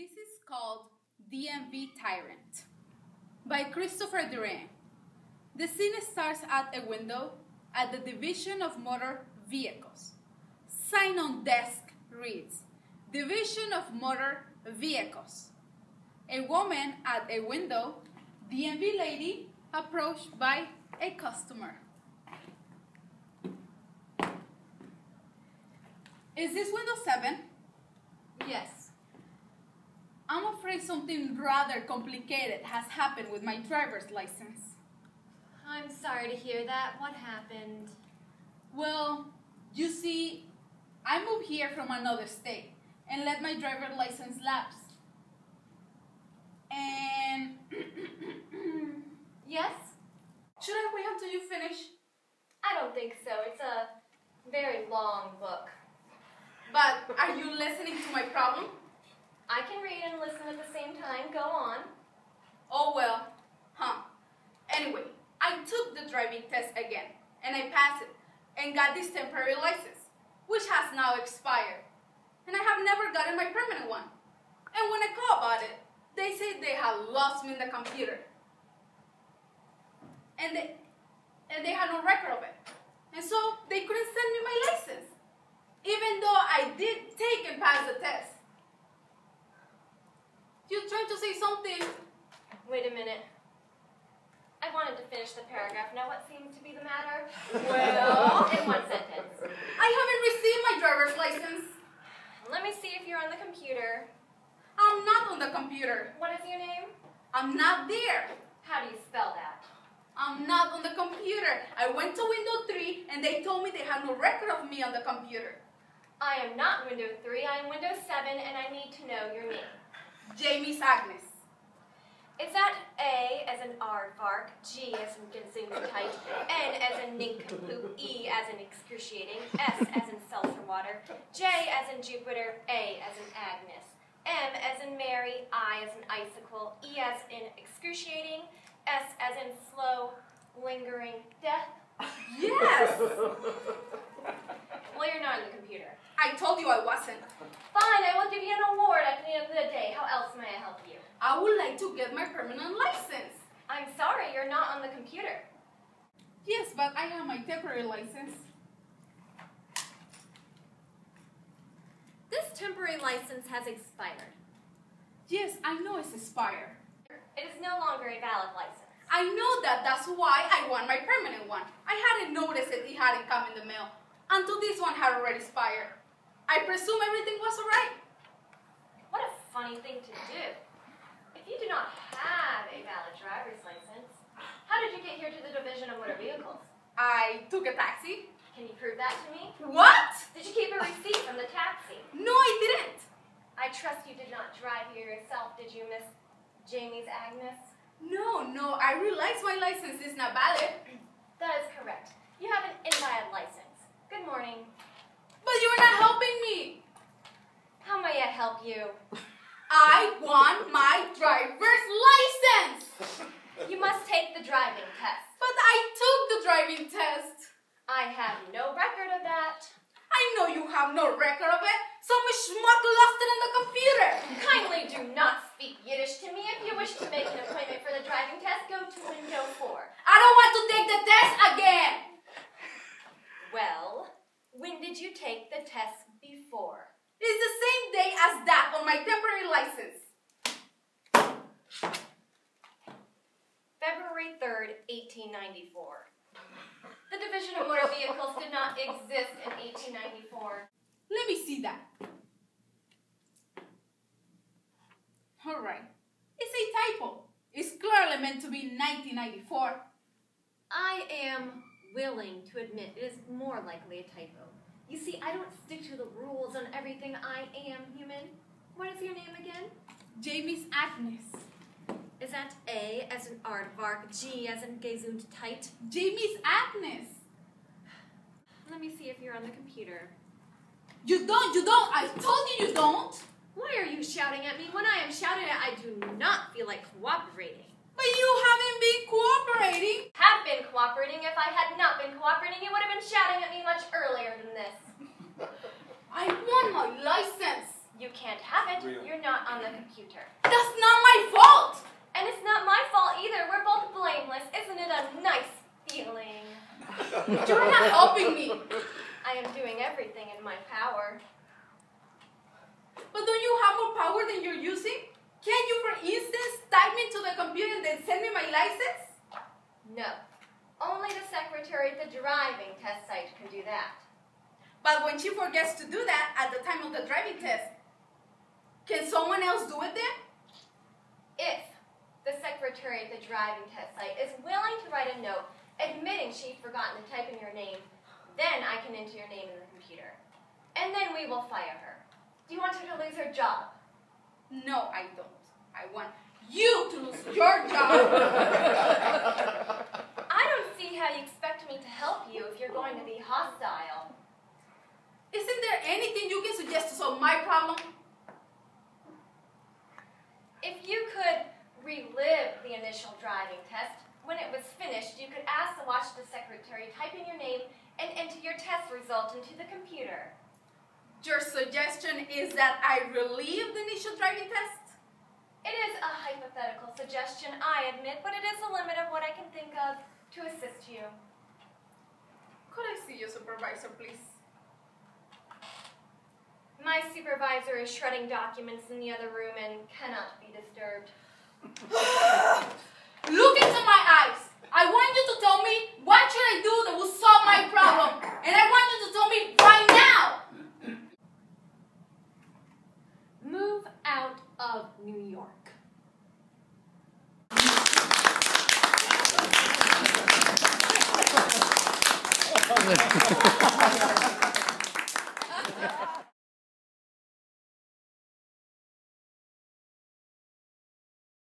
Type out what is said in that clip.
This is called DMV Tyrant by Durang. The scene starts at a window at the Division of Motor Vehicles. Sign on desk reads, Division of Motor Vehicles. A woman at a window, DMV lady approached by a customer. Is this window 7? Yes. I'm afraid something rather complicated has happened with my driver's license. I'm sorry to hear that. What happened? Well, you see, I moved here from another state and let my driver's license lapse. And... Yes? Should I wait until you finish? I don't think so. It's a very long book. But are you listening to my problem? I can read and listen at the same time. Go on. Oh well, Anyway, I took the driving test again, and I passed it, and got this temporary license, which has now expired. And I have never gotten my permanent one. And when I call about it, they say they have lost me in the computer. And they had no record of it. And so they couldn't send me my license, even though I did take and pass the test. You trying to say something? Wait a minute. I wanted to finish the paragraph. Now what seems to be the matter? Well, in one sentence. I haven't received my driver's license. Let me see if you're on the computer. I'm not on the computer. What is your name? I'm not there. How do you spell that? I'm not on the computer. I went to window 3 and they told me they had no record of me on the computer. I am not window 3. I am window 7 and I need to know your name. Jamie's Agnes. Is that A as in aardvark, G as in gesundheit, N as in nincompoop, E as in excruciating, S as in seltzer water, J as in Jupiter, A as in Agnes, M as in Mary, I as in icicle, E as in excruciating, S as in slow, lingering death? Yes! Well, you're not on the computer. I told you I wasn't. Fine, I will give you an award at the end of the day. How else may I help you? I would like to get my permanent license. I'm sorry, you're not on the computer. Yes, but I have my temporary license. This temporary license has expired. Yes, I know it's expired. It is no longer a valid license. I know that. That's why I want my permanent one. I hadn't noticed it hadn't come in the mail until this one had already expired. I presume everything was alright. What a funny thing to do. If you do not have a valid driver's license, how did you get here to the Division of Motor Vehicles? I took a taxi. Can you prove that to me? What? Did you keep a receipt from the taxi? No, I didn't. I trust you did not drive here yourself, did you, Miss Jamie's Agnes? No, I realize my license is not valid. That is correct. You have an invalid license. Good morning. But you're not helping me. How may I help you? I want my driver's license. You must take the driving test. But I took the driving test. I have no record of that. I know you have no record of it. Some schmuck lost it in the computer. Kindly do not speak Yiddish to me. If you wish to make an appointment for the driving test, go to window 4. I don't want to take the test again. Well, when did you take the test before? It's the same day as that on my temporary license. February 3rd, 1894. The Division of Motor Vehicles did not exist in 1894. Let me see that. Alright. It's a typo. It's clearly meant to be 1994. I am willing to admit it is more likely a typo. You see, I don't stick to the rules on everything. I am human. What is your name again? Jamie's Agnes. Is that A as in aardvark, G as in gesundheit? Jamie's Agnes. Let me see if you're on the computer. You don't. I told you don't. Why are you shouting at me? When I am shouting at, I do not feel like cooperating. But you haven't been cooperating. Have been cooperating. If I had not been cooperating, you would have been shouting at me much earlier than this. I want my license. You can't have it. You're not on the computer. That's not my fault! And it's not my fault either. We're both blameless. Isn't it a nice feeling? You're not helping me. I am doing everything in my power. But don't you have more power than you're using? Can't you, for instance, type me to the computer and then send me my license? No. Only the secretary at the driving test site can do that. But when she forgets to do that at the time of the driving test, can someone else do it then? If the secretary at the driving test site is willing to write a note admitting she'd forgotten to type in your name, then I can enter your name in the computer. And then we will fire her. Do you want her to lose her job? No, I don't. I want you to lose your job. I don't see how you expect me to help you if you're going to be hostile. Isn't there anything you can suggest to solve my problem? If you could relive the initial driving test, when it was finished, you could ask to watch the secretary type in your name and enter your test result into the computer. Your suggestion is that I relive the initial driving test? It is a hypothetical suggestion, I admit, but it is the limit of what I can think of to assist you. Could I see your supervisor, please? My supervisor is shredding documents in the other room and cannot be disturbed. Look into my eyes. I want you to tell me what should I do that will solve my problem. And I want you to tell me right now. Move out of New York.